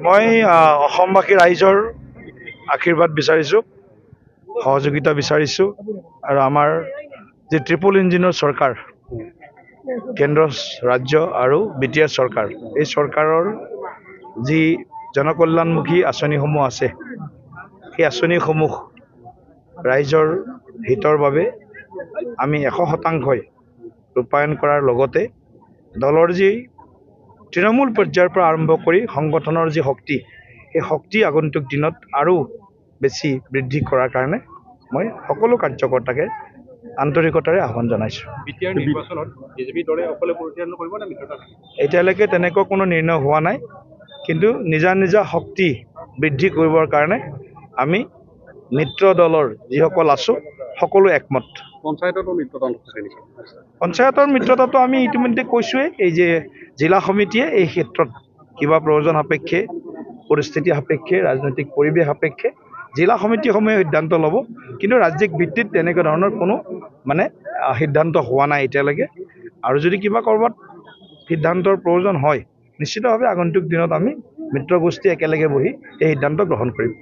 মই অসমবাসী ৰাইজৰ আশীৰ্বাদ বিচাৰিছোঁ, সহযোগিতা বিচাৰিছোঁ আৰু আমাৰ যি ট্ৰিপল ইঞ্জিনৰ চৰকাৰ, কেন্দ্ৰ ৰাজ্য আৰু BTR চৰকাৰ, এই চৰকাৰৰ যি জনকল্যাণমুখী আঁচনিসমূহ আছে, সেই আঁচনিসমূহ ৰাইজৰ হিতৰ বাবে আমি 100% ৰূপায়ণ কৰাৰ লগতে দলৰ যি তৃণমূল পৰ্যায়ৰ পৰা আৰম্ভ কৰি সংগঠনৰ যি শক্তি, সেই শক্তি আগন্তুক দিনত আৰু বেছি বৃদ্ধি কৰাৰ কাৰণে মই সকলো কাৰ্যকৰ্তাকে আন্তৰিকতাৰে আহ্বান জনাইছোঁ। এতিয়ালৈকে তেনেকুৱা কোনো নিৰ্ণয় হোৱা নাই, কিন্তু নিজা নিজা শক্তি বৃদ্ধি কৰিবৰ কাৰণে আমি মিত্ৰ দলৰ যিসকল আছোঁ সকলো একমত। পঞ্চায়তৰ মিত্ৰতাটো আমি ইতিমধ্যে কৈছোঁৱেই, এই যে জিলা সমিতিয়ে এই ক্ষেত্ৰত কিবা প্ৰয়োজন সাপেক্ষে, পৰিস্থিতি সাপেক্ষে, ৰাজনৈতিক পৰিৱেশ সাপেক্ষে জিলা সমিতিসমূহে সিদ্ধান্ত ল'ব, কিন্তু ৰাজ্যিক ভিত্তিত তেনেকুৱা ধৰণৰ কোনো সিদ্ধান্ত হোৱা নাই এতিয়ালৈকে। আৰু যদি কিবা ক'ৰবাত সিদ্ধান্তৰ প্ৰয়োজন হয়, নিশ্চিতভাৱে আগন্তুক দিনত আমি মিত্ৰগোষ্ঠী একেলগে বহি এই সিদ্ধান্ত গ্ৰহণ কৰিম।